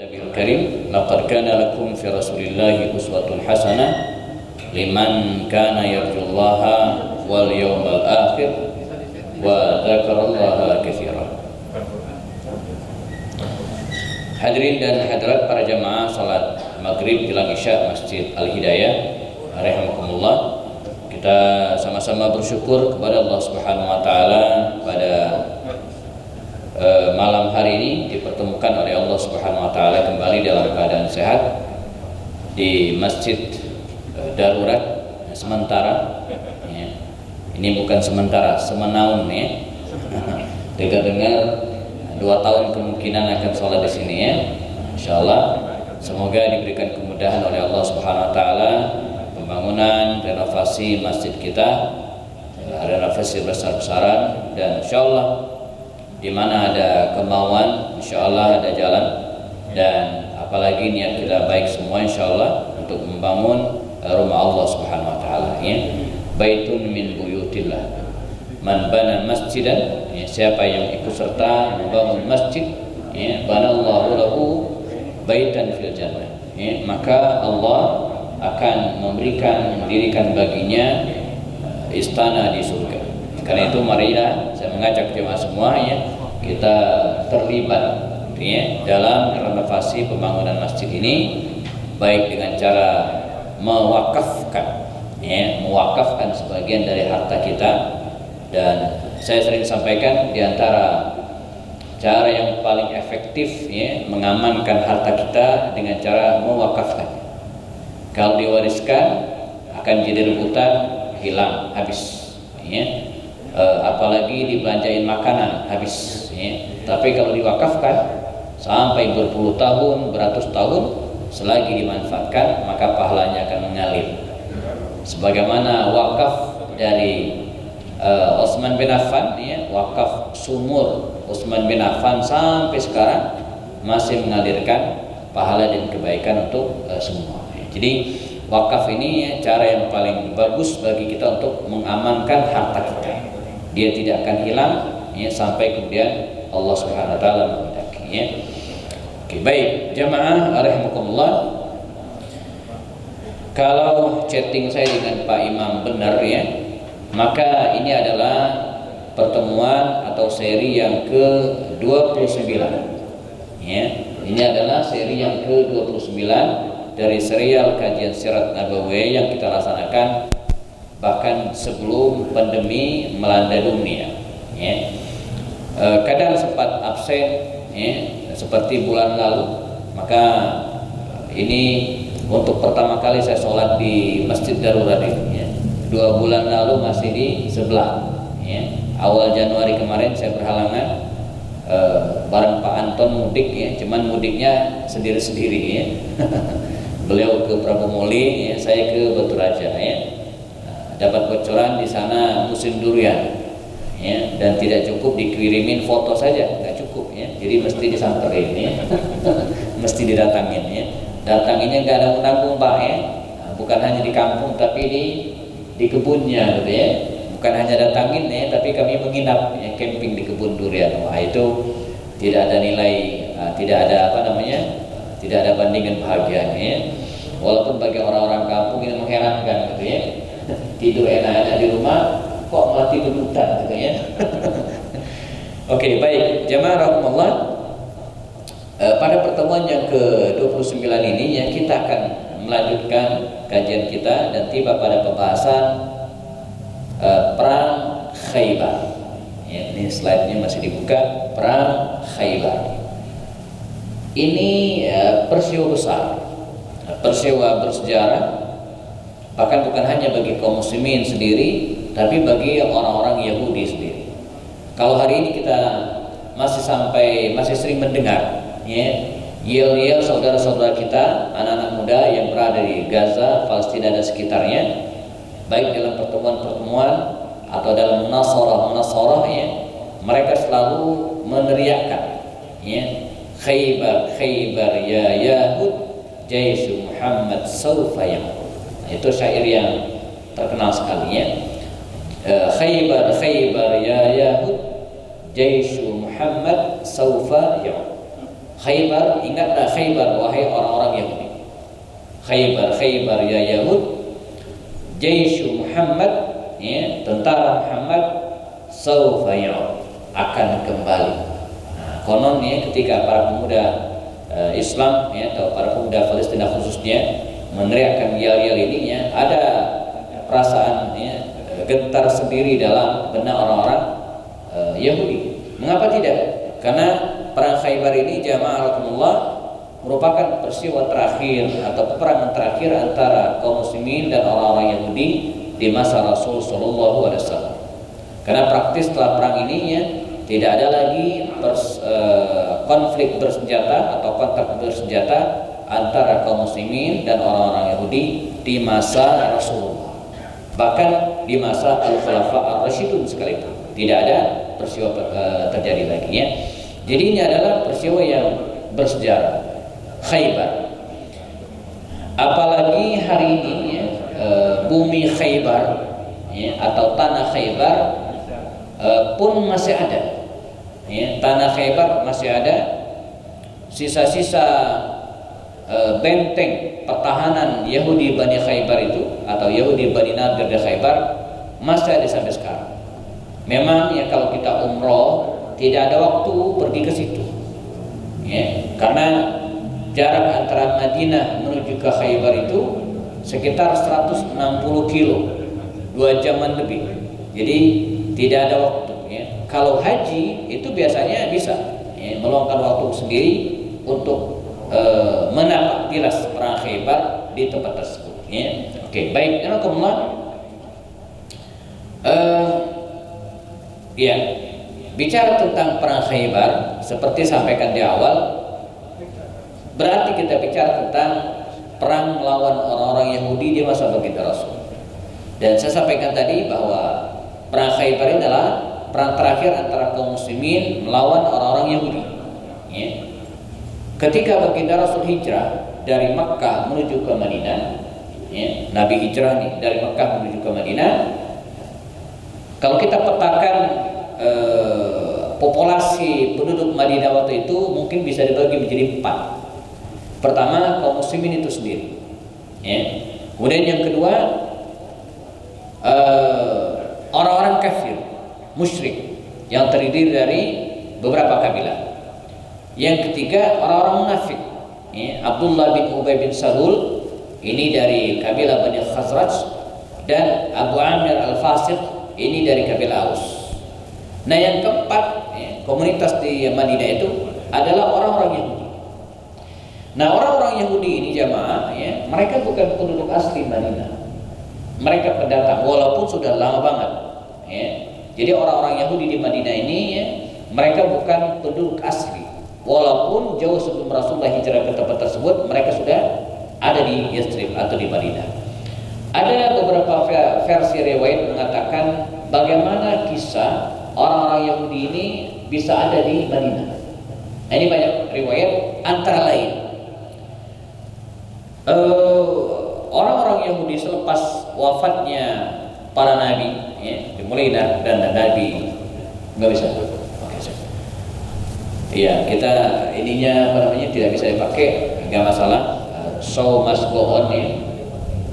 Nabiul Karim, laqad kana lakum fi Rasulillahi uswatun hasanah liman kana yarjullaha wal yawmal akhir wa dzakarallaha katsiran. Hadirin dan hadirat para jamaah salat maghrib jelang isya Masjid Al-Hidayah rahimakumullah. Kita sama-sama bersyukur kepada Allah Subhanahu wa taala pada malam hari ini dipertemukan oleh Allah Subhanahu wa taala kembali dalam keadaan sehat di Masjid Darurat sementara ya. Ini bukan sementara, semenaun ya. Dengar-dengar 2 tahun kemungkinan akan sholat di sini ya. Insyaallah semoga diberikan kemudahan oleh Allah Subhanahu wa taala pembangunan renovasi masjid kita, renovasi besar-besaran, dan insyaallah di mana ada kemauan, insyaallah ada jalan, dan apalagi niat kita baik semua insyaallah untuk membangun rumah Allah Subhanahu wa taala ya. Baitun min buyutillah. Man bana masjidan, ya, siapa yang ikut serta membangun masjid, ya, banallahu lahu baitan fil jannah. Ya, maka Allah akan mendirikan baginya istana di surga. Karena itu marilah saya mengajak jemaah semua ya, kita terlibat ya, dalam renovasi pembangunan masjid ini, baik dengan cara mewakafkan sebagian dari harta kita. Dan saya sering sampaikan di antara cara yang paling efektif ya, mengamankan harta kita dengan cara mewakafkan. Kalau diwariskan akan jadi rebutan, hilang, habis ya. Apalagi dibelanjain makanan habis ya. Tapi kalau diwakafkan sampai berpuluh tahun, beratus tahun selagi dimanfaatkan, maka pahalanya akan mengalir. Sebagaimana wakaf dari Utsman bin Affan ya, wakaf sumur Utsman bin Affan sampai sekarang masih mengalirkan pahala dan kebaikan untuk semua. Jadi wakaf ini ya, cara yang paling bagus bagi kita untuk mengamankan harta kita. Dia tidak akan hilang ya, sampai kemudian Allah Subhanahu wa taala menghendaki ya. Oke, baik jamaah rahimakumullah. Kalau chatting saya dengan Pak Imam benar ya, maka ini adalah pertemuan atau seri yang ke-29 ya. Ini adalah seri yang ke-29 dari serial kajian sirat Nabawiyah yang kita laksanakan bahkan sebelum pandemi melanda dunia ya. Kadang sempat absen ya, seperti bulan lalu. Maka ini untuk pertama kali saya sholat di Masjid Darurat ini ya. 2 bulan lalu masih di sebelah ya. Awal Januari kemarin saya berhalangan bareng Pak Anton mudik ya, cuman mudiknya sendiri-sendiri ya. Beliau ke Prabu Muli ya, saya ke Batu Raja ya. Dapat bocoran di sana musim durian ya, dan tidak cukup dikirimin foto saja, nggak cukup ya, jadi mesti disamperin ya. Mesti didatangin ya. Datanginnya nggak ada menanggung Pak ya, bukan hanya di kampung tapi di kebunnya gitu ya. Bukan hanya datangin ya, tapi kami menginap ya, camping di kebun durian. Wah, itu tidak ada nilai, tidak ada tidak ada bandingan bahagianya ya. Walaupun bagi orang-orang kampung ini mengherankan gitu ya. Tidur enak-enak di rumah kok malah tidur hutan gitu ya. Oke, baik jamaah rahimakumullah. Pada pertemuan yang ke-29 ini ya, kita akan melanjutkan kajian kita dan tiba pada pembahasan perang Khaybar. Ya, ini slide-nya masih dibuka. Perang Khaybar. Ini peristiwa besar, peristiwa bersejarah. Bahkan bukan hanya bagi kaum muslimin sendiri, tapi bagi orang-orang Yahudi sendiri. Kalau hari ini kita masih sering mendengar ya, yel-yel saudara-saudara kita, anak-anak muda yang berada di Gaza, Palestina dan sekitarnya, baik dalam pertemuan-pertemuan atau dalam munasarah ya, mereka selalu meneriakkan ya, Khaybar ya Yahud, Jaish Muhammad sawfa yaqul. Itu syair yang terkenal sekali ya. Khaybar ya Yahud, Jaish Muhammad sawfa yaqul. Khaybar, ingatlah Khaybar wahai orang-orang Yahudi. Khaybar ya Yahud, Jaishu Muhammad, ya, tentara Muhammad saufa ya'ud, akan kembali. Nah, konon ya, ketika para pemuda Islam ya, atau para pemuda Palestina khususnya meneriakkan yel-yel ini ya, ada perasaan ya, gentar sendiri dalam benak orang-orang Yahudi. Mengapa tidak? Karena perang Khaybar ini jamaah merupakan peristiwa terakhir atau peperangan terakhir antara kaum muslimin dan orang-orang Yahudi di masa Rasul Shallallahu Alaihi Wasallam. Karena praktis setelah perang ini ya, tidak ada lagi konflik bersenjata atau kontak bersenjata antara kaum muslimin dan orang-orang Yahudi di masa Rasulullah. Bahkan di masa Al-Khulafa Ar-Rasyidun sekalipun tidak ada peristiwa terjadi lagi ya. Jadi ini adalah peristiwa yang bersejarah. Khaybar, apalagi hari ini ya, bumi Khaybar ya, atau tanah Khaybar pun masih ada ya, tanah Khaybar masih ada sisa-sisa benteng pertahanan Yahudi Bani Khaybar itu atau Yahudi Bani Nadir di Khaybar masih ada sampai sekarang. Memang ya, kalau kita umroh tidak ada waktu pergi ke situ ya, karena jarak antara Madinah menuju ke Khaybar itu sekitar 160 kilo, 2 jaman lebih. Jadi tidak ada waktu ya. Kalau haji itu biasanya bisa ya, meluangkan waktu sendiri untuk menapak tilas perang Khaybar di tempat tersebut ya. Oke, baik, ya, bicara tentang perang Khaybar seperti sampaikan di awal, berarti kita bicara tentang perang melawan orang-orang Yahudi di masa baginda Rasul. Dan saya sampaikan tadi bahwa perang Khaybar ini adalah perang terakhir antara kaum muslimin melawan orang-orang Yahudi ya. Ketika baginda Rasul hijrah dari Makkah menuju ke Madinah ya, Nabi hijrah nih dari Makkah menuju ke Madinah. Kalau kita petakan populasi penduduk Madinah waktu itu mungkin bisa dibagi menjadi 4. Pertama, kaum muslimin itu sendiri ya. Kemudian yang kedua, orang-orang kafir musyrik yang terdiri dari beberapa kabilah. Yang ketiga, orang-orang munafik ya. Abdullah bin Ubay bin Salul ini dari kabilah Bani Khazraj, dan Abu Amir Al-Fasiq ini dari kabilah Aus. Nah yang keempat ya, komunitas di Madinah itu adalah orang-orang Yahudi. Nah orang-orang Yahudi ini jamaah ya, mereka bukan penduduk asli Madinah, mereka pendatang walaupun sudah lama banget ya. Jadi orang-orang Yahudi di Madinah ini ya, mereka bukan penduduk asli walaupun jauh sebelum Rasulullah hijrah ke tempat tersebut mereka sudah ada di Yathrib atau di Madinah. Ada beberapa versi riwayat mengatakan bagaimana kisah orang-orang Yahudi ini bisa ada di Madinah. Nah, ini banyak riwayat, antara lain orang-orang Yahudi selepas wafatnya para nabi ya, dimulai dan nabi nggak bisa. Iya, kita ininya apa namanya tidak bisa dipakai, nggak masalah. So must go on ya.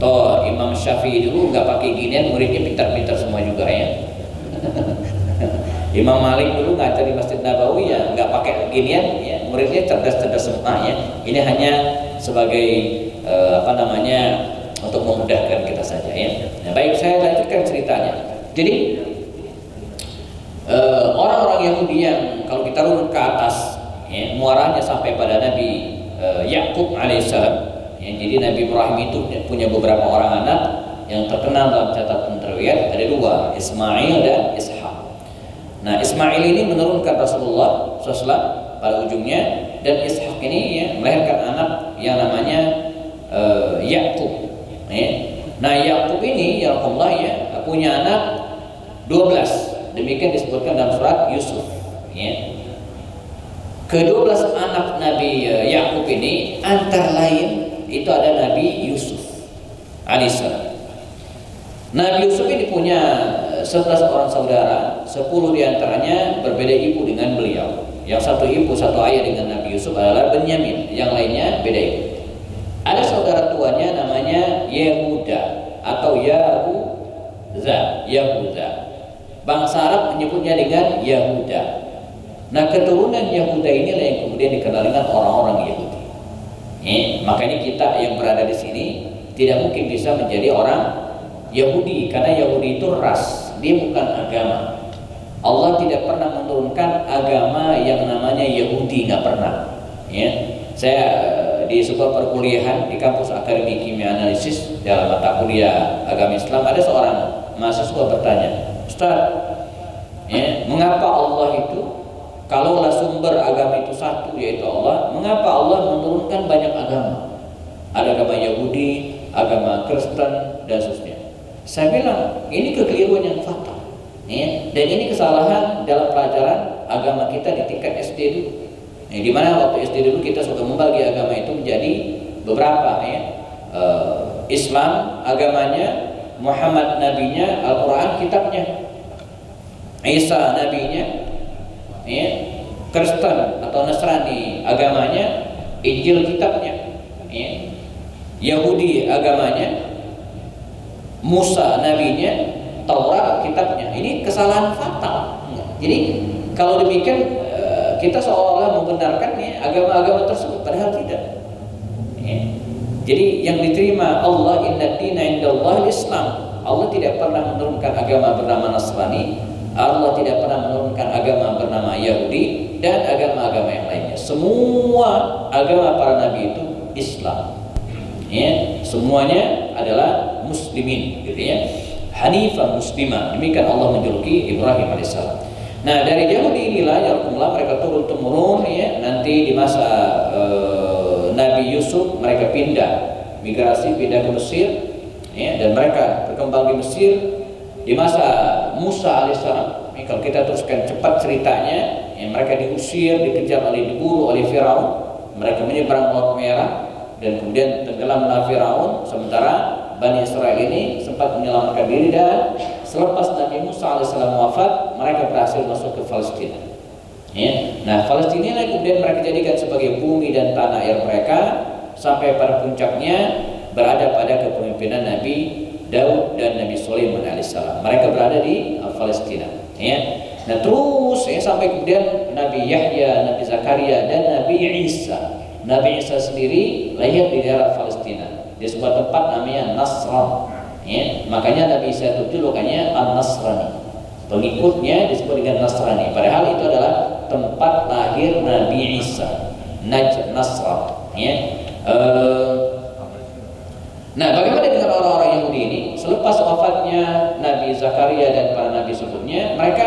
Toh Imam Syafi'i dulu nggak pakai ginian, muridnya pintar-pintar semua juga ya. Imam Malik dulu ngajar di Masjid Nabawi ya nggak pakai ginian ya, muridnya cerdas-cerdas semua ya. Ini hanya sebagai untuk memudahkan kita saja ya. Nah, baik, saya lanjutkan ceritanya. Jadi orang-orang Yahudi yang kalau kita runut ke atas ya, muaranya sampai pada Nabi Yakub alaihissalam ya. Jadi Nabi Ibrahim itu punya beberapa orang anak yang terkenal dalam catatan riwayat, ada 2, Ismail dan Ishak. Nah Ismail ini menurunkan Rasulullah SAW pada ujungnya, dan Ishak ini ya, melahirkan anak yang namanya Yakub ya. Nah Yakub ini ya Allah ya punya anak 12, demikian disebutkan dalam surat Yusuf ya. Ke-12 anak Nabi Yakub ini antara lain itu ada Nabi Yusuf alaihissalam. Nabi Yusuf ini punya 11 orang saudara, 10 diantaranya berbeda ibu dengan beliau. Yang satu ibu satu ayah dengan Nabi Yusuf adalah Benyamin, yang lainnya beda ibu. Ada saudara tuanya namanya Yehuda atau Yahuda. Bangsa Arab menyebutnya dengan Yahuda. Nah, keturunan Yahuda inilah yang kemudian dikenal dengan orang-orang Yahudi. Makanya kita yang berada di sini tidak mungkin bisa menjadi orang Yahudi, karena Yahudi itu ras, dia bukan agama. Allah tidak pernah menurunkan agama yang namanya Yahudi, nggak pernah. Saya di sebuah perkuliahan di kampus Akademi Kimia Analisis dalam mata kuliah agama Islam, ada seorang mahasiswa bertanya, Ustaz, mengapa Allah itu, kalaulah sumber agama itu satu yaitu Allah, mengapa Allah menurunkan banyak agama? Ada agama Yahudi, agama Kristen dan seterusnya. Saya bilang ini kekeliruan yang fatal, dan ini kesalahan dalam pelajaran agama kita di tingkat SD dulu. Di mana waktu SD dulu kita suka membagi agama itu menjadi beberapa, Islam agamanya, Muhammad nabinya, Al-Quran kitabnya, Isa nabinya, Kristen atau Nasrani agamanya, Injil kitabnya, Yahudi agamanya, Musa nabinya, Taurat kitabnya. Ini kesalahan fatal. Jadi kalau demikian kita seolah-olah membenarkan agama-agama tersebut, padahal tidak. Jadi yang diterima Allah, inna dina indallahi Islam. Allah tidak pernah menurunkan agama bernama Nasrani, Allah tidak pernah menurunkan agama bernama Yahudi dan agama-agama yang lainnya. Semua agama para nabi itu Islam. Semuanya adalah muslimin, gitu ya. Hanifah muslimah. Demikian Allah menjuluki Ibrahim alaihissalam. Nah, dari Yahudi inilah mereka turun temurun, nanti di masa Nabi Yusuf mereka migrasi pindah ke Mesir, dan mereka berkembang di Mesir. Di masa Musa alaihissalam, kalau kita teruskan cepat ceritanya, mereka diusir, diburu oleh Firaun, mereka menyeberang Laut Merah dan kemudian tenggelamlah Firaun, sementara Bani Israel ini sempat menyelamatkan diri, dan selepas Nabi Musa alaihissalam wafat, mereka berhasil masuk ke Palestina. Nah, Palestina kemudian mereka jadikan sebagai bumi dan tanah air mereka, sampai pada puncaknya berada pada kepemimpinan Nabi Daud dan Nabi Sulaiman alaihissalam. Mereka berada di Palestina. Nah, terus sampai kemudian Nabi Yahya, Nabi Zakaria dan Nabi Isa. Nabi Isa sendiri lahir di daerah Palestina, di sebuah tempat namanya Nasran. Makanya Nabi Isa itu julukannya An-Nasrani. Pengikutnya disebut dengan Nasrani. Padahal itu adalah tempat lahir Nabi Isa, Nasran. Nah, bagaimana dengan orang-orang Yahudi ini? Selepas wafatnya Nabi Zakaria dan para nabi sebelumnya, mereka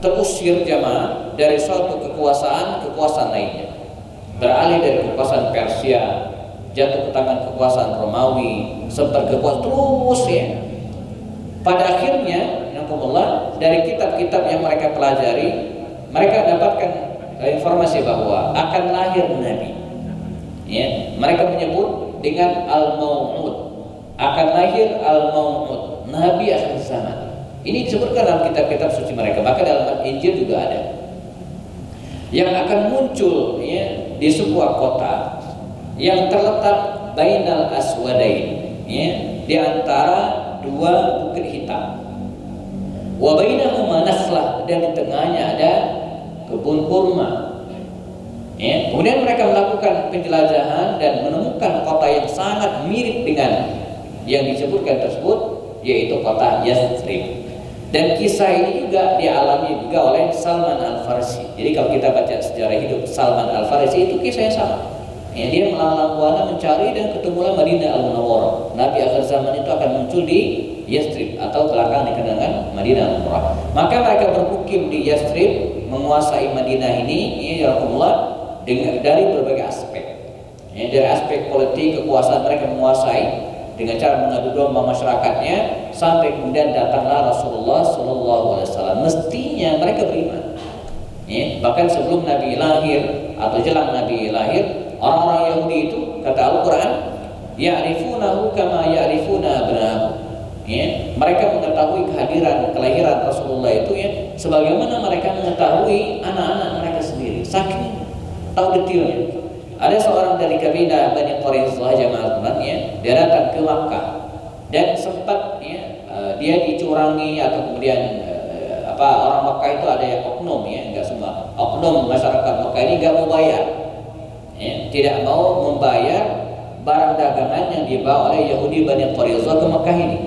terusir jamaah dari suatu kekuasaan lainnya. Beralih dari kekuasaan Persia, jatuh ke tangan kekuasaan Romawi, sempat kekuasaan terus Pada akhirnya, dari kitab-kitab yang mereka pelajari, mereka dapatkan informasi bahwa akan lahir nabi. Mereka menyebut dengan Al-Maw'ud, akan lahir Al-Maw'ud, nabi akhir zaman. Ini disebutkan dalam kitab-kitab suci mereka, bahkan dalam Injil juga ada. Yang akan muncul di sebuah kota yang terletak bainal aswadain, di antara dua bukit hitam. Wa bainahuma nakhlah, dan di tengahnya ada kebun kurma. Kemudian mereka melakukan penjelajahan dan menemukan kota yang sangat mirip dengan yang disebutkan tersebut, yaitu kota Yathrib. Dan kisah ini juga dialami juga oleh Salman Al-Farisi. Jadi kalau kita baca sejarah hidup Salman Al-Farisi, itu kisahnya sama. Dia melalang buana mencari dan ketemulah Madinah Al-Munawwarah. Nabi akhir zaman itu akan muncul di Yathrib atau belakang dikenal dengan Madinah Al-Munawwarah. Maka mereka bermukim di Yathrib, menguasai Madinah ini, dari berbagai aspek. Dari aspek politik, kekuasaan mereka menguasai dengan cara mengadu domba masyarakatnya, sampai kemudian datanglah Rasulullah SAW. Mestinya mereka beriman. Bahkan sebelum Nabi lahir atau jelang Nabi lahir, orang-orang Yahudi itu, kata Al-Quran, ya'rifunahu kama ya'rifuna abna'ahu. Mereka mengetahui kelahiran Rasulullah itu sebagaimana mereka mengetahui anak-anak mereka sendiri. saking tahu detailnya. Ada seorang dari kabilah Bani Quraisyah jamaah temannya, dia datang ke Makkah dan sempat dia dicurangi atau kemudian orang Makkah itu ada yang oknum enggak semua oknum masyarakat Makkah ini enggak mau bayar, tidak mau membayar barang dagangan yang dibawa oleh Yahudi Bani Quraisyah ke Makkah ini.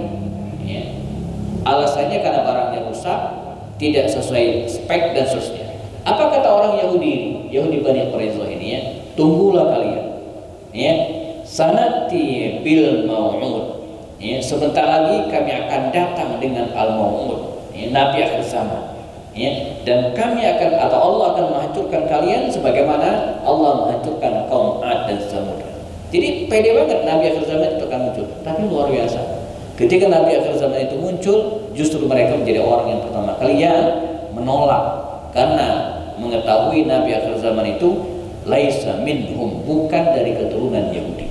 Alasannya karena barangnya rusak, tidak sesuai spek dan seterusnya. Apa kata orang Yahudi ini, Yahudi Bani Quraisyah ini tunggulah kalian, sanati bil mau'ud, sebentar lagi kami akan datang dengan al-mau'ud, Nabi akhir zaman, dan kami akan atau Allah akan menghancurkan kalian sebagaimana Allah menghancurkan kaum Ad dan Samud. Jadi pede banget Nabi akhir zaman itu akan muncul, tapi luar biasa. Ketika Nabi akhir zaman itu muncul, justru mereka menjadi orang yang pertama kali yang menolak karena mengetahui Nabi akhir zaman itu laisa minhum, bukan dari keturunan Yahudi,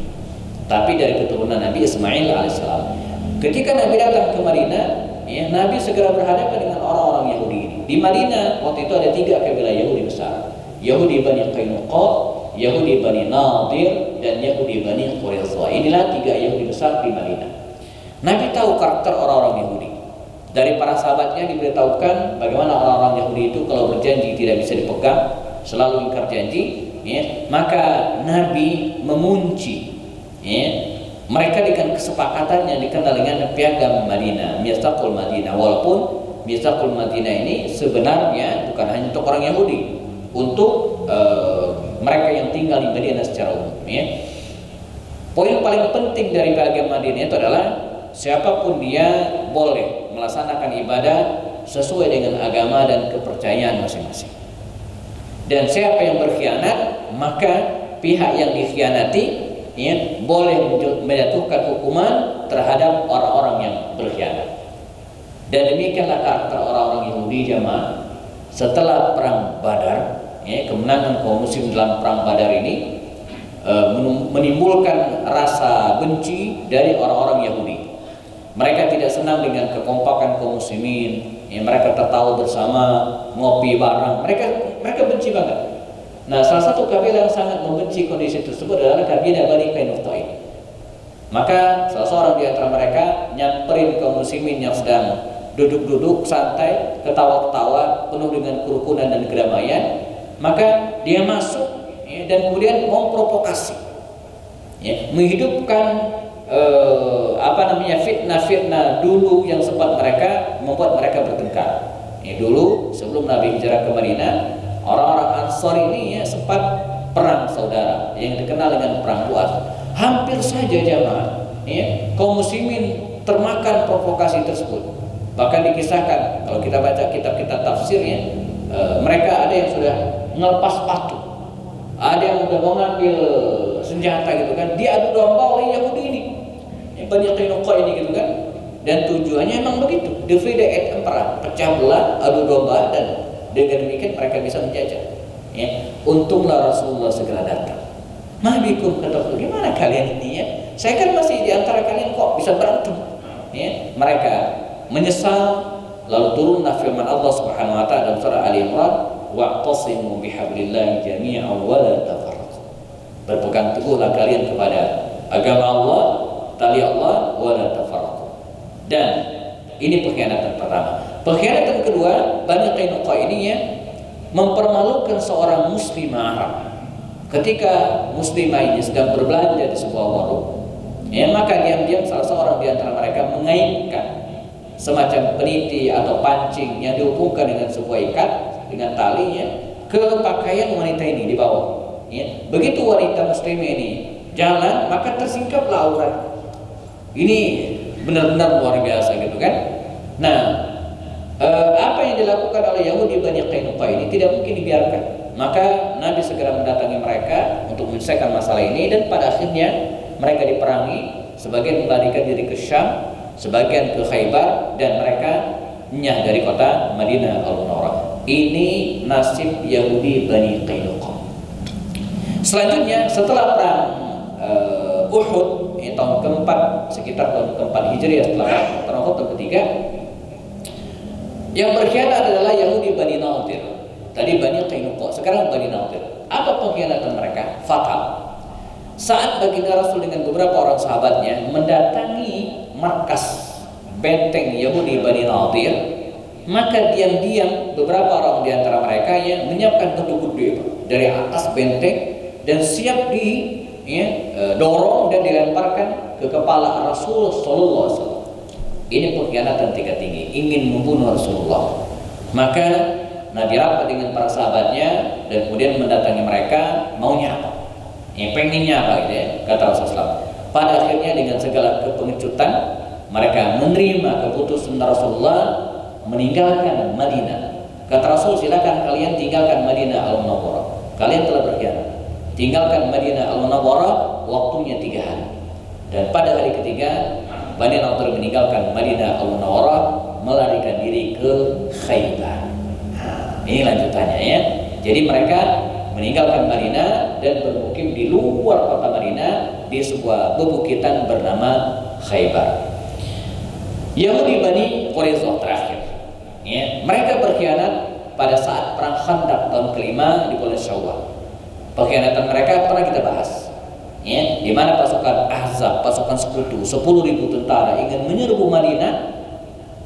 tapi dari keturunan Nabi Ismail alaihissalam. Ketika Nabi datang ke Madinah, Nabi segera berhadapan dengan orang-orang Yahudi ini. Di Madinah waktu itu ada 3 kabilah Yahudi besar, Yahudi Bani Qainuqa, Yahudi Bani Nadir, dan Yahudi Bani Quraisyah. Inilah 3 Yahudi besar di Madinah. Nabi tahu karakter orang-orang Yahudi. Dari para sahabatnya diberitahukan bagaimana orang-orang Yahudi itu kalau berjanji tidak bisa dipegang, selalu ingkar janji. Maka Nabi mengunci mereka dengan kesepakatan yang dikenal dengan piagam Madinah, Mitsaqul Madinah. Walaupun Mitsaqul Madinah ini sebenarnya bukan hanya untuk orang Yahudi, untuk mereka yang tinggal di Madinah secara umum. Poin paling penting dari piagam Madinah itu adalah siapapun dia boleh melaksanakan ibadah sesuai dengan agama dan kepercayaan masing-masing. Dan siapa yang berkhianat, maka pihak yang dikhianati boleh menjatuhkan hukuman terhadap orang-orang yang berkhianat. Dan demikianlah karakter orang-orang Yahudi jamaah. Setelah perang Badar, kemenangan kaum muslim dalam perang Badar ini menimbulkan rasa benci dari orang-orang Yahudi. Mereka tidak senang dengan kekompakan kaum muslimin. Mereka tertawa bersama, ngopi bareng. Mereka benci banget. Nah, salah satu kabilah yang sangat membenci kondisi tersebut adalah kabilah Bani Qainuqa. Maka salah seorang di antara mereka nyamperin kaum muslimin yang sedang duduk-duduk santai, ketawa-ketawa, penuh dengan kerukunan dan kedamaian. Maka dia masuk dan kemudian memprovokasi, menghidupkan fitnah-fitnah dulu yang sempat mereka membuat mereka bertengkar. Dulu sebelum Nabi hijrah ke Madinah, orang-orang Ansar ini sempat perang saudara yang dikenal dengan perang Bu'ath. Hampir saja jamaah kaum muslimin termakan provokasi tersebut. Bahkan dikisahkan kalau kita baca kitab-kitab tafsirnya, mereka ada yang sudah ngelepas patu, ada yang udah mau ngambil senjata gitu kan, diadu domba oleh Yahudi ini, Bani Qainuqa ini gitu kan. Dan tujuannya memang begitu, divide et impera, pecah belah, adu domba, dan dengan demikian mereka bisa menjajah. Untunglah Rasulullah segera datang. Mahbikum, kata Rasul, gimana kalian ini saya kan masih di antara kalian kok bisa berantem. Mereka menyesal, lalu turunlah firman Allah Subhanahu wa taala dalam surah Ali Imran, wa'tasimu bihablillahi jami'an wa la tafarraqu. Berpegang teguhlah kalian kepada agama Allah, tali Allah, wa la tafarraqu. Dan ini pengkhianatan pertama. Pengkhianatan kedua, Bani Qainuqa ini mempermalukan seorang muslimah Arab. Ketika muslimah ini sedang berbelanja di sebuah warung, maka diam-diam salah seorang di antara mereka mengaitkan semacam peniti atau pancing yang dihubungkan dengan sebuah ikat dengan talinya ke pakaian wanita ini di bawah. Begitu wanita muslimah ini jalan, maka tersingkaplah aurat. Ini benar-benar luar biasa gitu kan. Nah, apa yang dilakukan oleh Yahudi Bani Qainuqa ini tidak mungkin dibiarkan. Maka Nabi segera mendatangi mereka untuk menyelesaikan masalah ini, dan pada akhirnya mereka diperangi. Sebagian melarikan diri ke Syam, sebagian ke Khaybar, dan mereka nyah dari kota Madinah al-Munawwarah. Ini nasib Yahudi Bani Qainuqa. Selanjutnya setelah perang Uhud tahun keempat, sekitar tahun keempat Hijriah, setelah perang Uhud tahun ketiga, yang berkhianat adalah Yahudi Bani Nadir. Tadi Bani Qainuqa, sekarang Bani Nadir. Apa pengkhianatan mereka? Fatal. Saat baginda Rasul dengan beberapa orang sahabatnya mendatangi markas benteng Yahudi Bani Nadir, maka diam-diam beberapa orang di antara mereka yang menyiapkan batu gede dari atas benteng dan siap dorong dan dilemparkan ke kepala Rasul Sallallahu Alaihi Wasallam. Ini pengkhianatan tingkat tinggi, ingin membunuh Rasulullah. Maka Nabi rapat dengan para sahabatnya dan kemudian mendatangi mereka, maunya apa? Pengennya apa gitu ya, kata Rasulullah. Pada akhirnya dengan segala kepengecutan mereka menerima keputusan Rasulullah meninggalkan Madinah. Kata Rasul, silakan kalian tinggalkan Madinah Al-Munawwarah. Kalian telah berkhianat. Tinggalkan Madinah Al-Munawwarah, waktunya 3 hari. Dan pada hari ketiga Bani Nadir meninggalkan Madinah Al-Munawwarah, melarikan diri ke Khaybar. Nah, ini lanjutannya ya. Jadi mereka meninggalkan Madinah dan bermukim di luar kota Madinah di sebuah bebukitan bernama Khaybar. Yahudi Bani Quraisyah terakhir, ya, mereka berkhianat pada saat perang Khandaq tahun kelima di bulan Syawal. Pengkhianatan mereka pernah kita bahas, ya, di mana pasukan Ahzab, pasukan sekutu 10.000 tentara ingin menyerbu Madinah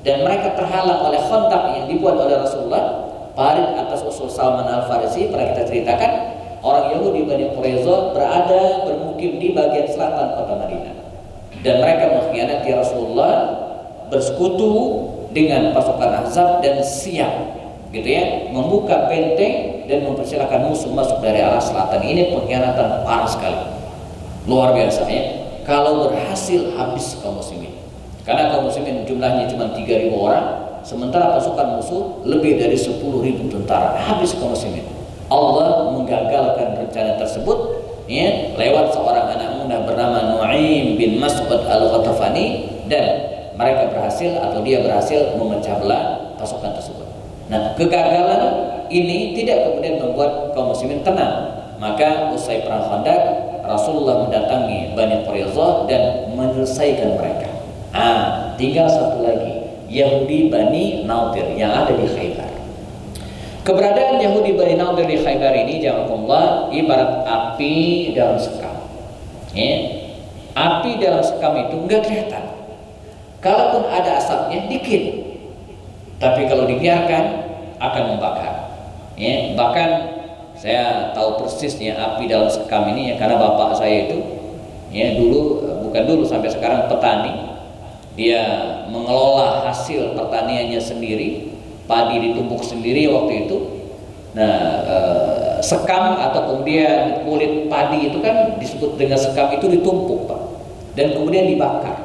dan mereka terhalang oleh Khandaq yang dibuat oleh Rasulullah. Parit atas usul Salman Al-Farisi pernah kita ceritakan, orang Yahudi Bani Quraisyah berada bermukim di bagian selatan kota Madinah dan mereka mengkhianati Rasulullah, bersekutu dengan pasukan Ahzab dan siap gitu ya membuka benteng dan mempersilahkan musuh masuk dari arah selatan. Ini pengkhianatan parah sekali, luar biasa ya. Kalau berhasil habis kaum muslimin, karena kaum muslimin jumlahnya cuma 3.000 orang, sementara pasukan musuh lebih dari 10.000 tentara, habis kaum muslimin. Allah menggagalkan rencana tersebut ya, lewat seorang anak muda bernama Nu'aim bin Mas'ud Al-Ghatafani, dan mereka berhasil atau dia berhasil memecah belah pasukan tersebut. Nah, kegagalan ini tidak kemudian membuat kaum muslimin tenang. Maka usai perang Khandaq, Rasulullah mendatangi Bani Quraisyah dan menyelesaikan mereka. Tinggal satu lagi, Yahudi Bani Nadir yang ada di Khaybar. Keberadaan Yahudi Bani Nadir di Khaybar ini, jazakumullah, ibarat api dalam sekam. Ya. Api dalam sekam itu enggak kelihatan. Kalaupun ada asapnya dikit, tapi kalau dibiarkan akan membakar. Ya. Bahkan saya tahu persisnya api dalam sekam ini ya, karena bapak saya itu ya bukan dulu sampai sekarang petani. Dia mengelola hasil pertaniannya sendiri, padi ditumbuk sendiri waktu itu. Nah, sekam atau kemudian kulit padi itu kan disebut dengan sekam, itu ditumpuk Pak, dan kemudian dibakar,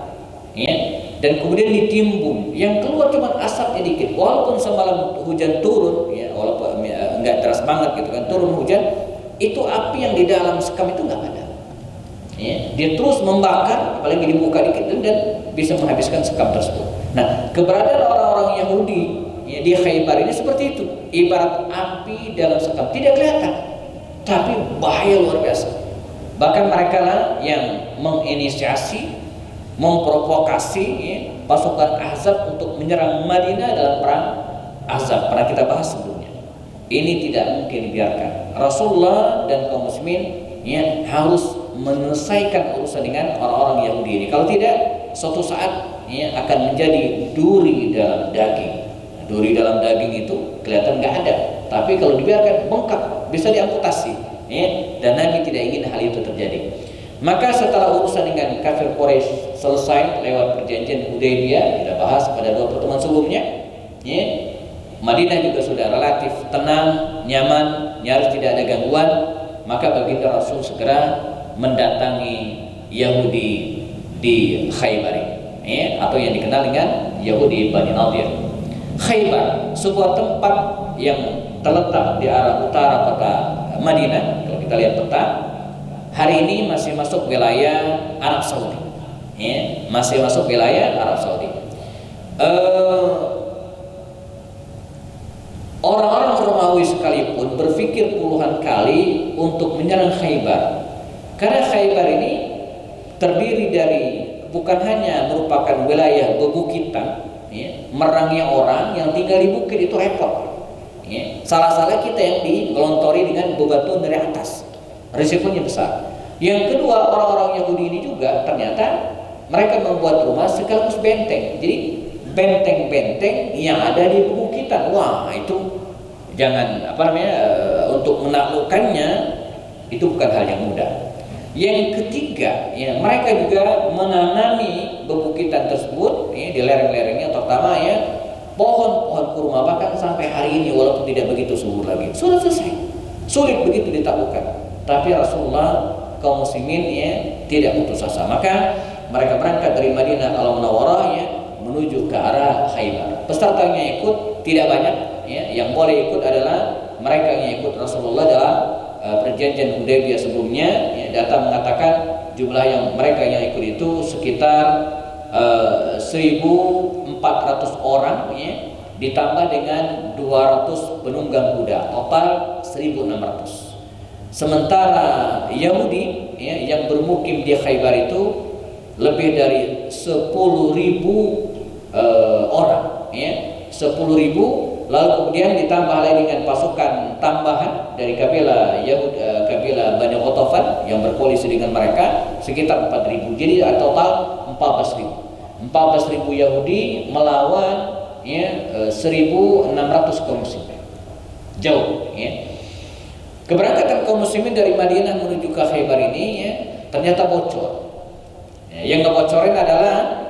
ya, dan kemudian ditimbun. Yang keluar cuma asapnya dikit, walaupun semalam hujan turun, ya, walaupun nggak deras banget gitu kan, turun hujan, itu api yang di dalam sekam itu nggak ada. Ya, dia terus membakar, apalagi dibuka dikit dan bisa menghabiskan sekam tersebut. Nah, keberadaan orang-orang Yahudi ya, di Khaybar ini seperti itu, ibarat api dalam sekam, tidak kelihatan, tapi bahaya luar biasa. Bahkan mereka lah yang menginisiasi, memprovokasi ya, pasukan Ahzab untuk menyerang Madinah dalam perang Ahzab. Pernah kita bahas sebelumnya. Ini tidak mungkin dibiarkan. Rasulullah dan kaum muslimin ya, harus menyelesaikan urusan dengan orang-orang Yahudi ini. Kalau tidak, suatu saat ya, akan menjadi duri dalam daging. Duri dalam daging itu kelihatan nggak ada, tapi kalau dibiarkan bengkak, bisa diamputasi. Ya, dan Nabi tidak ingin hal itu terjadi. Maka setelah urusan dengan kafir Quraisy selesai lewat perjanjian Hudaybiyah, kita bahas pada 2 pertemuan sebelumnya, ya, Madinah juga sudah relatif tenang, nyaman, nyaris tidak ada gangguan. Maka baginda Rasul segera mendatangi Yahudi di Khaybar, ya, atau yang dikenal dengan Yahudi Bani Nadir. Khaybar, sebuah tempat yang terletak di arah utara kota Madinah. Kalau kita lihat peta, hari ini masih masuk wilayah Arab Saudi, ya, masih masuk wilayah Arab Saudi. Orang-orang Romawi sekalipun berpikir puluhan kali untuk menyerang Khaybar. Karena Khaybar ini terdiri dari, bukan hanya merupakan wilayah bebukitan, ya, merangnya orang yang tinggal di bukit itu repot. ya, salah-salah kita yang digelontori dengan bebatuan dari atas, risikonya besar. Yang kedua, orang-orang Yahudi ini juga ternyata mereka membuat rumah sekaligus benteng. Jadi benteng-benteng yang ada di pebukitan, wah itu jangan untuk menaklukkannya itu bukan hal yang mudah. Yang ketiga, ya, mereka juga menanami bebukitan tersebut ya, di lereng-lerengnya, terutama ya pohon-pohon kurma. Bahkan sampai hari ini walaupun tidak begitu subur lagi, sudah selesai, sulit begitu ditaklukkan. Tapi Rasulullah, kaum muslimin ya tidak putus asa, maka mereka berangkat dari Madinah Al-Munawwarah ya, menuju ke arah Khaybar. Pesertanya ikut tidak banyak ya, yang boleh ikut adalah mereka yang ikut Rasulullah dalam perjanjian Hudaybiyah sebelumnya ya, data mengatakan jumlah yang mereka yang ikut itu sekitar 1.400 orang ya, ditambah dengan 200 penunggang kuda, total 1.600. Sementara Yahudi ya, yang bermukim di Khaybar itu lebih dari 10.000 orang ya, 10.000. Lalu kemudian ditambah lagi dengan pasukan tambahan dari kabilah Yahud, kabilah Bani Ghatafan yang berkoalisi dengan mereka sekitar 4.000. Jadi total 14.000. 14.000 Yahudi melawan ya 1.600 kaum muslimin. Jauh ya. Keberangkatan kaum muslimin dari Madinah menuju ke Khaybar ini ya, ternyata bocor. Ya, yang ngebocorin adalah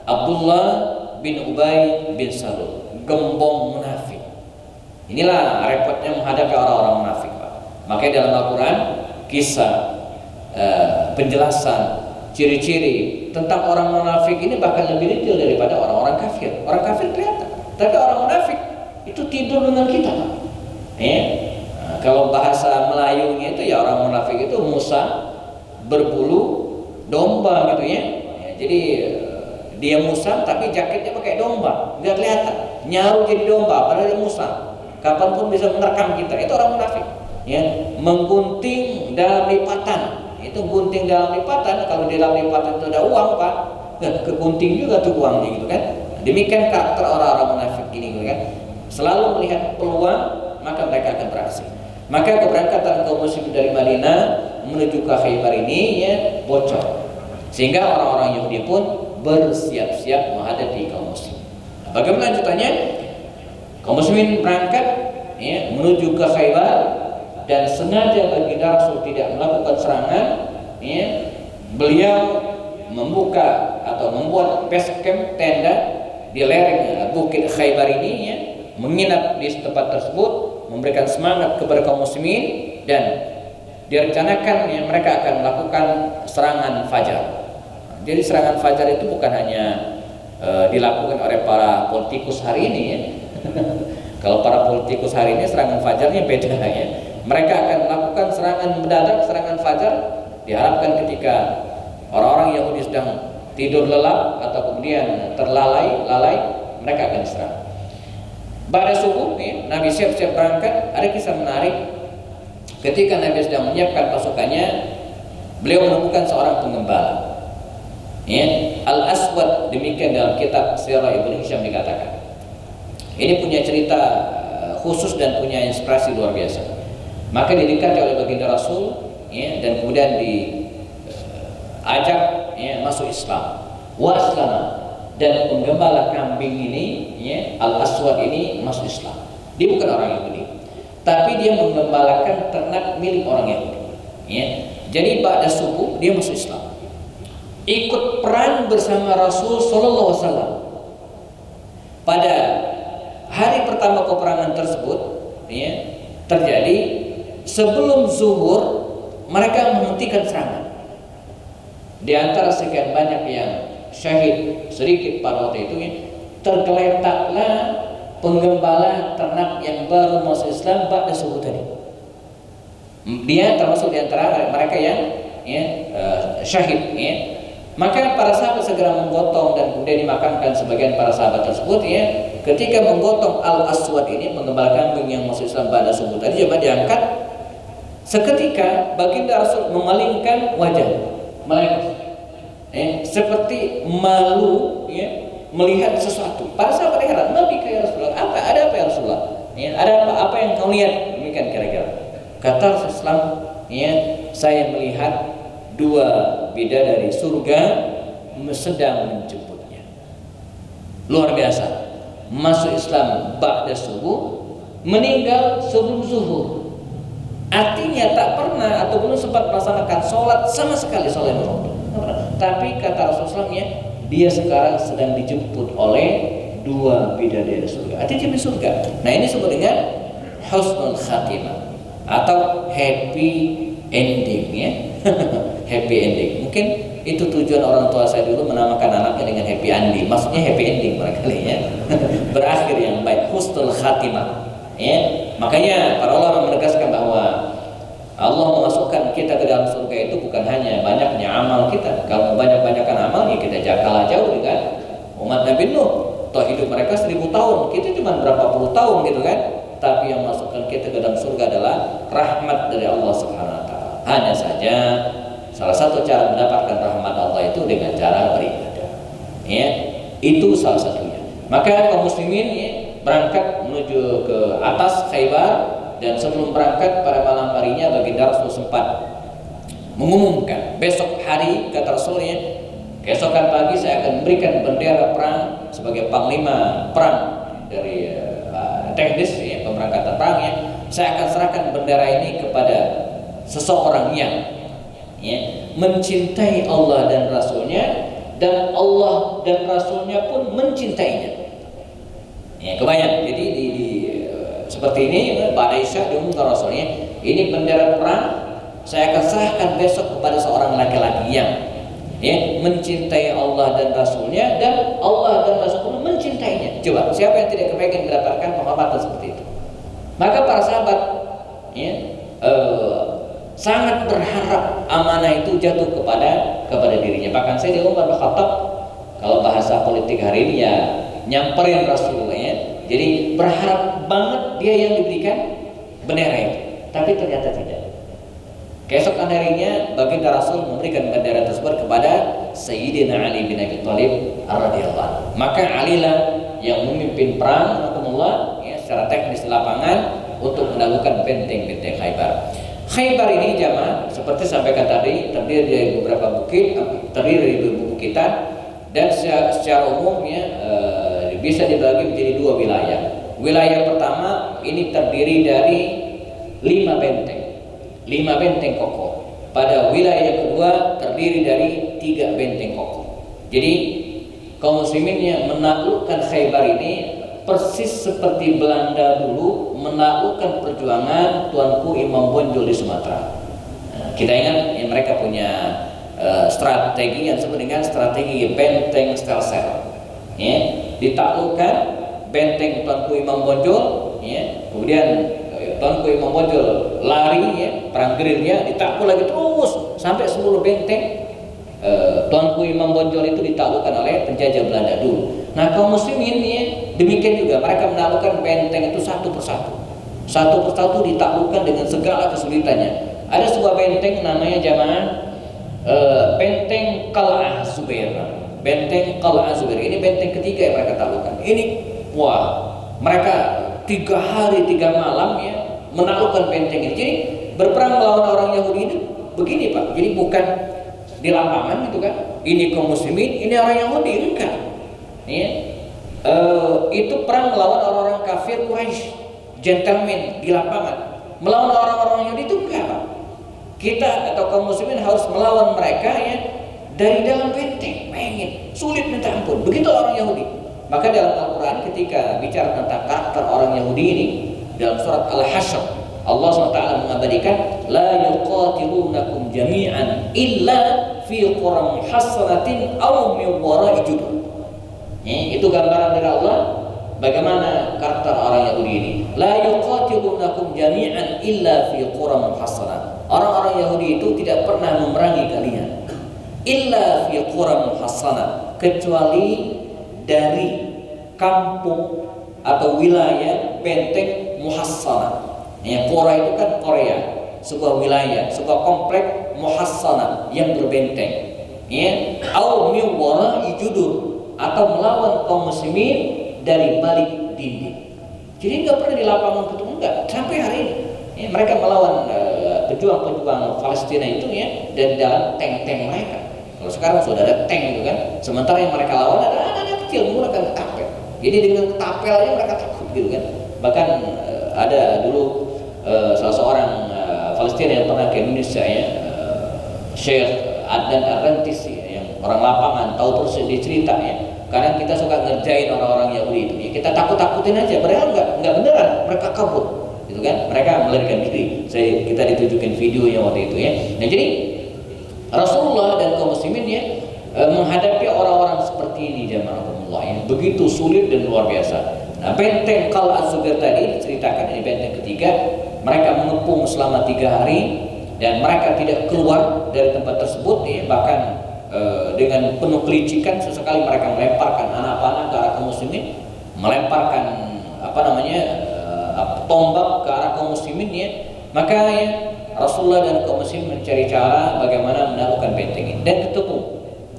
Abdullah bin Ubay bin Salul, gembong munafik. Inilah repotnya menghadapi orang-orang munafik, Pak. Makanya dalam Al-Quran kisah penjelasan ciri-ciri tentang orang munafik ini bahkan lebih detail daripada orang-orang kafir. Orang kafir kelihatan, tapi orang munafik itu tidur dengan kita, Pak. Ya. Nah, kalau bahasa Melayunya itu ya orang munafik itu Musa berbulu domba gitu ya. Jadi dia Musa tapi jaketnya pakai domba, nggak kelihatan, nyaru jadi domba padahal dia Musa. Kapanpun bisa menerkam kita. Itu orang munafik ya. Menggunting dalam lipatan, itu gunting dalam lipatan. Kalau di dalam lipatan itu ada uang, Pak, kegunting juga tuh uangnya gitu kan. Demikian karakter orang-orang munafik ini gitu kan. Selalu melihat peluang maka mereka akan beraksi. Maka keberangkatan kaum muslimin dari Madinah menuju ke Khaybar ini ya bocor, sehingga orang-orang Yahudi pun bersiap-siap menghadapi kaum muslimin. Nah, bagaimana lanjutannya? Kaum muslimin berangkat ya, menuju ke Khaybar, dan sengaja baginda Rasul tidak melakukan serangan ya, beliau membuka atau membuat base camp, tenda di lereng bukit Khaybar ini ya, menginap di tempat tersebut, memberikan semangat kepada kaum muslimin, dan direncanakan ya, mereka akan melakukan serangan fajar. Jadi serangan fajar itu bukan hanya dilakukan oleh para politikus hari ini ya. Kalau para politikus hari ini serangan fajarnya beda ya. Mereka akan melakukan serangan mendadak, serangan fajar. Diharapkan ketika orang-orang Yahudi sedang tidur lelap atau kemudian lalai, mereka akan diserang. Pada subuh ya, Nabi siap-siap berangkat. Ada kisah menarik. Ketika Nabi sedang menyiapkan pasukannya, beliau menemukan seorang penggembala. Ya, Al-Aswad, demikian dalam kitab Sirah Ibnu Hisham dikatakan. Ini punya cerita khusus dan punya inspirasi luar biasa. Maka didekati oleh baginda Rasul ya, dan kemudian diajak ya, masuk Islam. Waslama, dan penggembala kambing ini ya, Al-Aswad ini masuk Islam. Dia bukan orang Yahudi, tapi dia menggembalakan ternak milik orang Yahudi ya. Jadi pada subuh dia masuk Islam, ikut perang bersama Rasul Sallallahu Alaihi Wasallam. Pada hari pertama peperangan tersebut ya, terjadi sebelum zuhur, mereka menghentikan serangan. Di antara sekian banyak yang syahid, sedikit pada waktu itu ya, tergeletaklah penggembala ternak yang baru masuk Islam pada subuh tadi. Dia termasuk di antara mereka yang ya, syahid ya. Maka para sahabat segera menggotong dan kemudian dimakamkan sebagian para sahabat tersebut ya. Ketika menggotong Al-Aswad ini, penggembala kambing yang masuk Islam pada subuh tadi, coba diangkat. Seketika baginda Rasul memalingkan wajah, seperti malu ya, melihat sesuatu. Para sahabat heran, "Mabika ya Rasulullah? Ada apa ya Rasulullah? Ya, ada apa yang kau lihat? Demikian kira-kira. Kata Rasulullah, ya, saya melihat dua bidadari surga sedang menjemputnya. Luar biasa. Masuk Islam ba'da subuh, meninggal sebelum zuhur. Artinya tak pernah atau belum sempat melaksanakan sholat sama sekali, sholat waktu. Tapi kata Rasulullah, dia sekarang sedang dijemput oleh dua bidadari surga. Artinya dia masuk surga. Nah, ini disebut dengan husnul khatimah atau happy ending, ya. Happy ending. Mungkin itu tujuan orang tua saya dulu menamakan anaknya dengan happy ending. Maksudnya happy ending barangkali, ya. Berakhir yang baik, husnul khatimah. Ya, makanya para ulama menegaskan bahwa Allah memasukkan kita ke dalam surga itu bukan hanya banyaknya amal kita. Kalau banyak-banyakan amal, ya kita kalah jauh dengan umat Nabi Nuh. Toh hidup mereka 1000 tahun, kita cuma berapa puluh tahun gitu kan. Tapi yang masukkan kita ke dalam surga adalah rahmat dari Allah Subhanahu wa taala. Hanya saja salah satu cara mendapatkan rahmat Allah itu dengan cara beribadah. Ya, itu salah satunya. Maka kaum muslimin, ya, berangkat menuju ke atas Khaybar, dan sebelum berangkat pada malam harinya baginda Rasul sempat mengumumkan besok hari, kata Rasulnya, keesokan pagi saya akan memberikan bendera perang sebagai panglima perang dari teknis, ya, pemberangkatan perangnya. Saya akan serahkan bendera ini kepada seseorang yang, ya, mencintai Allah dan Rasulnya, dan Allah dan Rasulnya pun mencintainya. Ya, kebayang. Jadi seperti ini, Mbak Aisyah diumumkan Rasulnya, ini bendera perang saya akan serahkan besok kepada seorang laki-laki yang, ya, mencintai Allah dan Rasulnya, dan Allah dan Rasulnya mencintainya. Coba, siapa yang tidak kepengen mendapatkan penghormatan seperti itu? Maka para sahabat, ya, sangat berharap amanah itu jatuh kepada dirinya. Bahkan saya di Umar bin Khattab, kalau bahasa politik hari ini, ya, nyamperin Rasulullah, ya. Jadi berharap banget dia yang diberikan bendera itu. Tapi ternyata tidak. Keesokan harinya baginda Rasul memberikan bendera tersebut kepada Sayyidina Ali bin Abi Thalib radhiyallahu anhu. Maka Ali lah yang memimpin perang, ya, secara teknis di lapangan untuk melakukan benteng-benteng Khaybar. Khaybar ini jamaah seperti sampaikan tadi terdiri dari beberapa bukit, terdiri dari bukitan, dan secara umumnya bisa dibagi menjadi dua wilayah. Wilayah pertama ini terdiri dari 5 benteng kokoh. Pada wilayah kedua terdiri dari 3 benteng kokoh. Jadi kaum muslimin yang menaklukkan Khaybar ini persis seperti Belanda dulu menaklukkan perjuangan Tuanku Imam Bonjol di Sumatera. Kita ingat, ya, mereka punya strategi yang disebut dengan strategi benteng sel-sel. Ya, ditaklukkan benteng Tuanku Imam Bonjol, ya, kemudian Tuanku Imam Bonjol lari, ya, perang gerilya, ditakluk lagi terus sampai 10 benteng Tuanku Imam Bonjol itu ditaklukkan oleh penjajah Belanda dulu. Nah, kaum muslimin, ya, demikian juga mereka menaklukkan benteng itu satu persatu ditaklukkan dengan segala kesulitannya. Ada sebuah benteng namanya jamaah benteng Qal'ah Zubair. Benteng Qal'ah Zubair ini benteng ketiga yang mereka taklukkan. Ini, wah, mereka 3 hari 3 malam, ya, menaklukkan benteng ini. Jadi berperang melawan orang Yahudi ini begini, Pak. Jadi bukan di lapangan gitu kan. Ini kaum muslimin, ini orang Yahudi, enggak. Ya. Itu perang melawan orang-orang kafir Quraisy, gentleman di lapangan. Melawan orang-orang Yahudi itu enggak, Pak. Kita atau kaum muslimin harus melawan mereka, ya, dari dalam benteng. Bayangin, sulit minta ampun. Begitu orang Yahudi. Maka dalam Al-Quran ketika bicara tentang karakter orang Yahudi ini, dalam surat Al-Hasyr, Allah SWT mengabadikan, la yuqatilunakum jami'an illa fi quram hasanatin aw min wara'i judur. Itu gambaran dari Allah bagaimana karakter orang Yahudi ini. La yuqatilunakum jami'an illa fi quram hasanah. Orang-orang Yahudi itu tidak pernah memerangi kalian illa fi quram hasanah, kecuali dari kampung atau wilayah benteng muhassanah. Ya, Qura itu kan Korea, sebuah wilayah, sebuah komplek muhassanah yang berbenteng. Ya, au min wara'i judur, atau melawan kaum muslimin dari balik dinding. Jadi nggak pernah di lapangan ketemu, enggak, sampai hari ini. Ya, mereka melawan pejuang-pejuang Palestina itu ya dari dalam tank-tank mereka. Kalau sekarang sudah ada tank gitu kan, sementara yang mereka lawan ada anak-anak kecil menggunakan ketapel. Jadi dengan ketapel aja mereka takut gitu kan. Bahkan ada dulu salah seorang Palestina yang pernah ke Indonesia ya, Syekh Adnan Arrantis ya, yang orang lapangan tahu terus dia cerita ya. Kadang kita suka ngerjain orang-orang Yahudi itu ya, kita takut-takutin aja, padahal nggak beneran, mereka kabur gitu kan, mereka melarikan diri. Kita ditunjukin videonya waktu itu ya. Nah jadi Rasulullah dan kaum muslimin ya menghadapi orang-orang seperti ini jamaah Allah ya, begitu sulit dan luar biasa. Nah, benteng Qal Az-Zubair tadi diceritakan di benteng ketiga, mereka mengepung selama 3 hari dan mereka tidak keluar dari tempat tersebut ya, bahkan dengan penuh kelicikan sesekali mereka melemparkan anak panah ke arah kaum muslimin, melemparkan tombak ke arah kaum muslimin ya. Maka ya Rasulullah dan kaum muslimin mencari cara bagaimana menaklukkan benteng ini dan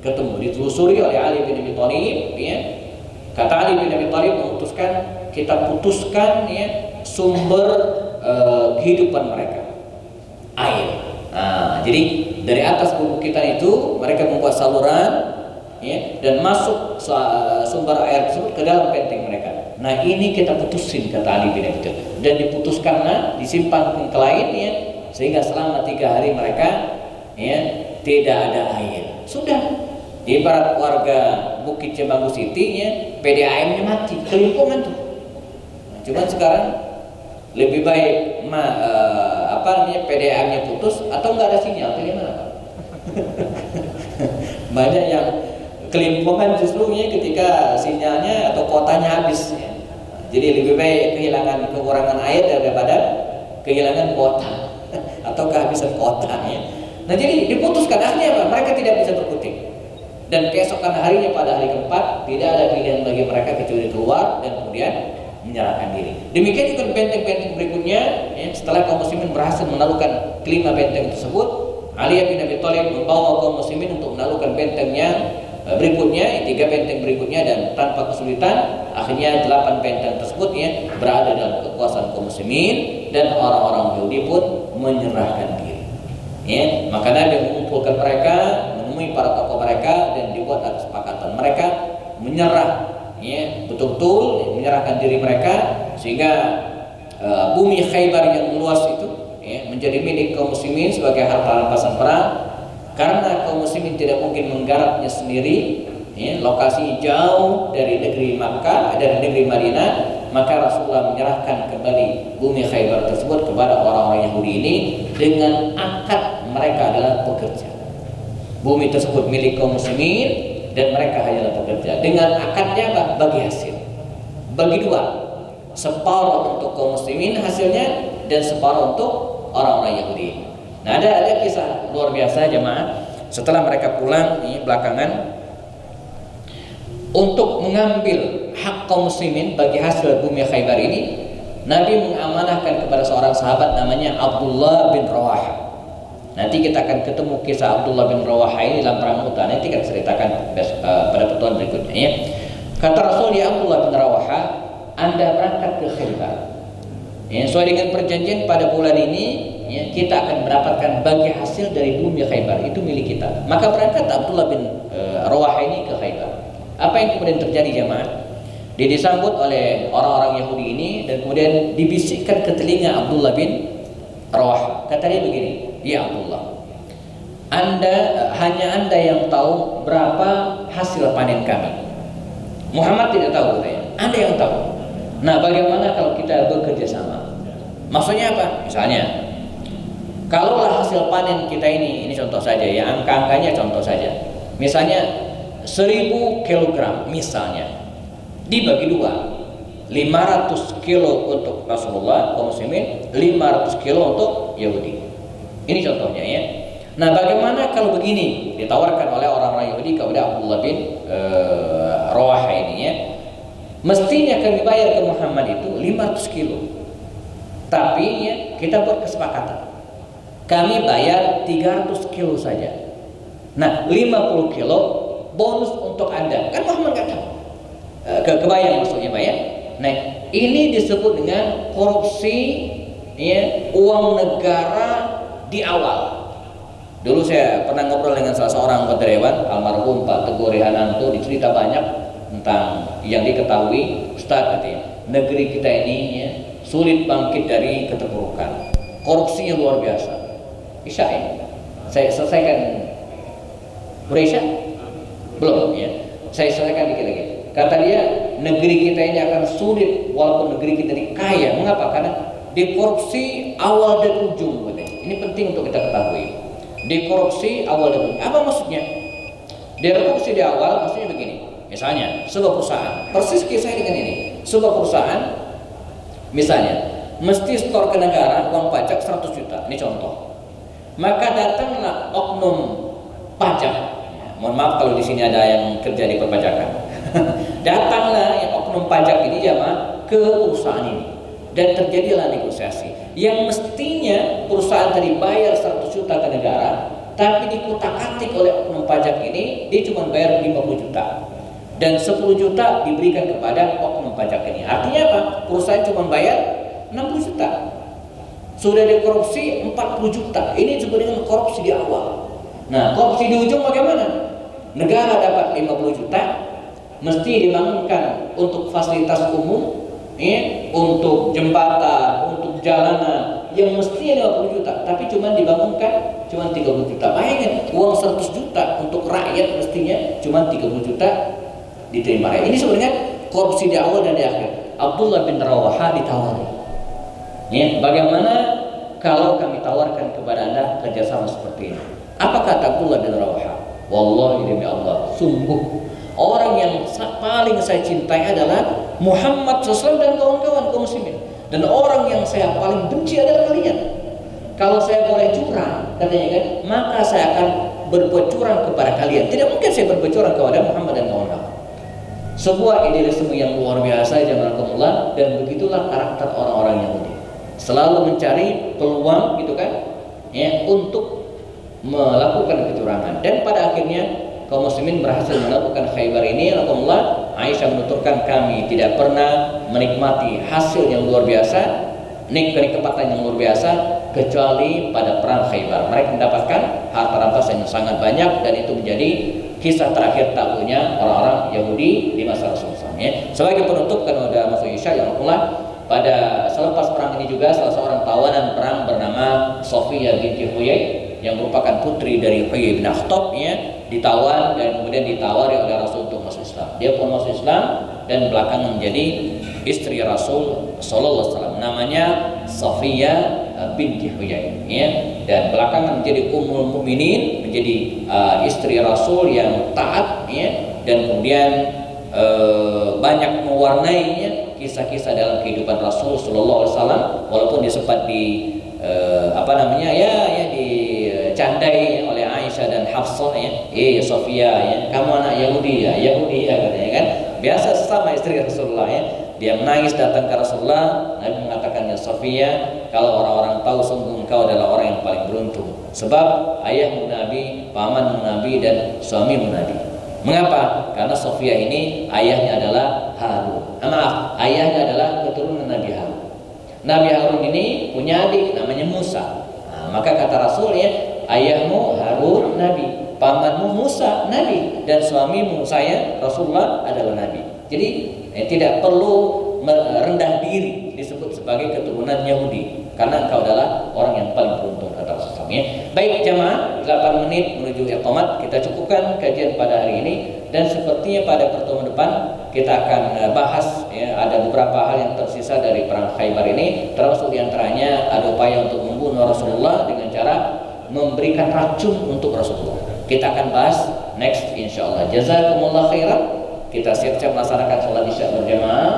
ketemu ditelusuri oleh Ali bin Abi Thalib ya. Kata Ali bin Abi Thalib memutuskan, kita putuskan ya sumber kehidupan mereka, air. Nah, jadi dari atas perbukitan itu mereka membuat saluran ya, dan masuk sumber air tersebut ke dalam benteng mereka. Nah ini kita putusin, kata Ali bin Abi Thalib, dan diputuskanlah disimpan ke lain ya, sehingga selama 3 hari mereka ya tidak ada air. Sudah ibarat warga Bukit Cemanggu City ya, PDAM-nya mati, kelimpungan tuh. Nah, cuman sekarang lebih baik PDAM-nya putus atau nggak ada sinyal, pilih mana Pak? Banyak yang kelimpungan justru ketika sinyalnya atau kuotanya habis ya. Jadi lebih baik kekurangan air daripada kehilangan kuota atau kehabisan kuota ya. Nah jadi diputuskan, akhirnya apa? Mereka tidak bisa berkutik. Dan keesokan harinya pada hari keempat tidak ada pilihan bagi mereka kecuali keluar dan kemudian menyerahkan diri. Demikian juga benteng-benteng berikutnya ya, setelah kaum muslimin berhasil menaklukkan kelima benteng tersebut, Ali bin Abi Thalib membawa kaum muslimin untuk menaklukkan bentengnya berikutnya, 3 benteng berikutnya, dan tanpa kesulitan akhirnya 8 benteng tersebut ya berada dalam kekuasaan kaum muslimin dan orang-orang Yahudi pun menyerahkan diri. Ya, maka Nabi mengumpulkan mereka, menemui para tokoh mereka dan dibuat kesepakatan mereka menyerah ya, betul-betul menyerahkan diri mereka sehingga bumi Khaybar yang luas itu ya, menjadi milik kaum muslimin sebagai harta rampasan perang. Karena kaum muslimin tidak mungkin menggarapnya sendiri ya, lokasi jauh dari negeri Makkah, dari negeri Madinah, maka Rasulullah menyerahkan kembali bumi Khaybar tersebut kepada orang-orang Yahudi ini dengan akad mereka adalah pekerja. Bumi tersebut milik kaum muslimin dan mereka hanyalah pekerja. Dengan akadnya apa? Bagi hasil. Bagi 2. Separuh untuk kaum muslimin hasilnya dan separuh untuk orang-orang Yahudi. Nah ada kisah luar biasa jemaah. Setelah mereka pulang ini belakangan, untuk mengambil hak kaum muslimin bagi hasil bumi Khaybar ini, Nabi mengamanahkan kepada seorang sahabat namanya Abdullah bin Rawaha. Nanti kita akan ketemu kisah Abdullah bin Rawaha ini dalam perang Mu'tah. Nanti kita ceritakan pada pertemuan berikutnya ya. Kata Rasul, ya Abdullah bin Rawaha, Anda berangkat ke Khaybar ya, sesuai dengan perjanjian pada bulan ini ya, kita akan mendapatkan bagi hasil dari bumi Khaybar, itu milik kita. Maka berangkat Abdullah bin Rawaha ini ke Khaybar. Apa yang kemudian terjadi jemaah? Dia disambut oleh orang-orang Yahudi ini dan kemudian dibisikkan ke telinga Abdullah bin Rawaha. Kata dia begini, ya Abdullah, hanya anda yang tahu berapa hasil panen kami. Muhammad tidak tahu, katanya. Anda yang tahu. Nah, bagaimana kalau kita bekerja sama? Maksudnya apa? Misalnya, kalaulah hasil panen kita ini contoh saja ya, angka-angkanya contoh saja. Misalnya 1000 kg misalnya, dibagi 2, 500 kilo untuk Rasulullah kaum muslimin, 500 kilo untuk Yahudi. Ini contohnya ya. Nah, bagaimana kalau begini ditawarkan oleh orang-orang Yahudi kepada Abdullah bin Rawaha ini ya? Mestinya kami bayar ke Muhammad itu 500 kilo. Tapi ya, kita buat kesepakatan. Kami bayar 300 kilo saja. Nah, 50 kilo bonus untuk Anda. Kan Muhammad nggak tahu. Kebayang maksudnya Pak ya? Nah, Ini disebut dengan korupsi ya, uang negara di awal. Dulu saya pernah ngobrol dengan salah seorang anggota dewan, almarhum Pak Teguh Rehananto, dicerita banyak tentang yang diketahui. Ustaz katanya, negeri kita ini ya, sulit bangkit dari keterpurukan. Korupsinya luar biasa. Isya ya. Saya selesaikan Berisya? Belum ya. Saya selesaikan dikit lagi. Kata dia, negeri kita ini akan sulit walaupun negeri kita ini kaya. Mengapa? Karena dikorupsi awal dan ujung katanya. Ini penting untuk kita ketahui. Dikorupsi awal dan ujung. Apa maksudnya? Dikorupsi di awal maksudnya begini. Misalnya sebuah perusahaan, persis kisah dengan ini. Sebuah perusahaan misalnya mesti setor ke negara uang pajak 100 juta. Ini contoh. Maka datanglah oknum pajak. Ya, mohon maaf kalau di sini ada yang kerja di perpajakan. Datanglah yang oknum pajak ini jamaah ke perusahaan ini. Dan terjadilah negosiasi. Yang mestinya perusahaan tadi bayar 100 juta ke negara, tapi dikutak-atik oleh oknum pajak ini, dia cuma bayar 50 juta. Dan 10 juta diberikan kepada oknum pajak ini. Artinya apa? Perusahaan cuma bayar 60 juta. Sudah dikorupsi 40 juta. Ini sebenarnya korupsi di awal. Nah, korupsi di ujung bagaimana? Negara dapat 50 juta, mesti dibangunkan untuk fasilitas umum, ya, untuk jembatan, untuk jalanan yang mestinya 50 juta, tapi cuma dibangunkan cuma 30 juta. Bayangin, uang 100 juta untuk rakyat mestinya cuma 30 juta diterima. Ini sebenarnya korupsi di awal dan di akhir. Abdullah bin Rawaha ditawari. Ya, bagaimana kalau kami tawarkan kepada Anda kerjasama seperti ini? Apa kata Abdullah bin Rawaha? Wallahi demi Allah, sungguh orang yang paling saya cintai adalah Muhammad SAW dan kawan-kawan kaum muslimin. Dan orang yang saya paling benci adalah kalian. Kalau saya boleh curang, katanya kan, maka saya akan berbuat curang kepada kalian. Tidak mungkin saya berbuat curang kepada Muhammad dan kawan-kawan. Sebuah idealisme yang luar biasa, jazakumullah, dan begitulah karakter orang-orang Yahudi. Selalu mencari peluang gitu kan, ya, untuk melakukan kecurangan. Dan pada akhirnya kaum muslimin berhasil melakukan Khaybar ini. Alhamdulillah, Aisyah menuturkan kami tidak pernah menikmati hasil yang luar biasa, kenikmatan yang luar biasa kecuali pada perang Khaybar. Mereka mendapatkan harta rampasan yang sangat banyak, dan itu menjadi kisah terakhir tahunya orang-orang Yahudi di masa Rasulullah. Ya. Sebagai penutup, karena sudah masuk Isya, ya Allah, pada selepas perang ini juga salah seorang tawanan perang bernama Sofiyah binti Huyai yang merupakan putri dari Huyai bin Akhtab, ya, ditawan dan kemudian ditawari oleh Rasul untuk masuk Islam. Dia pun masuk Islam dan belakangan menjadi istri Rasul sallallahu alaihi wasallam. Namanya Safiyah binti Huyai, ya, dan belakangan menjadi ummul mukminin, menjadi istri Rasul yang taat, ya, dan kemudian banyak mewarnainya kisah-kisah dalam kehidupan Rasul sallallahu alaihi wasallam, walaupun dia sempat di dicandai oleh Aisyah dan Hafsah, ya, Sofia, ya, kamu anak Yahudi ya, Yahudi ya, katanya kan. Biasa sesama istri Rasulullah, ya. Dia menangis datang ke Rasulullah. Nabi mengatakan, ya Sofia, kalau orang-orang tahu sungguh engkau adalah orang yang paling beruntung, sebab ayahmu Nabi, pamanmu Nabi, dan suamimu Nabi. Mengapa? Karena Sofia ini ayahnya adalah Harun. Ayahnya adalah keturunan Nabi Harun. Nabi Harun ini punya adik namanya Musa. Maka kata Rasul, ya, ayahmu Harun Nabi, pamanmu Musa Nabi, dan suamimu saya Rasulullah adalah Nabi. Jadi tidak perlu merendah diri disebut sebagai keturunan Yahudi, karena engkau adalah orang yang paling beruntung, kata Rasulullah. Ya. Baik jamaah, 8 menit menuju iqamat, kita cukupkan kajian pada hari ini, dan sepertinya pada pertemuan depan kita akan bahas, ya, ada beberapa hal yang tersisa dari perang Khaybar ini, termasuk diantaranya ada upaya untuk membunuh Rasulullah dengan cara memberikan racun untuk Rasulullah. Kita akan bahas next insyaallah. Jazakumullah khairan. Kita siap-siap melaksanakan sholat isya berjamaah,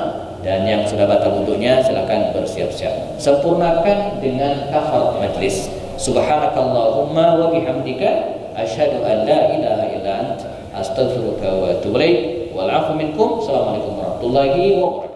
dan yang sudah batal wudhunya silakan bersiap-siap. Sempurnakan dengan kafaratul majlis. Subhanakallahumma wa bihamdika asyhadu an la ilaha illa anta astaghfiruka wa atubu ilaik. Wal 'afwu minkum. Assalamualaikum warahmatullahi wabarakatuh.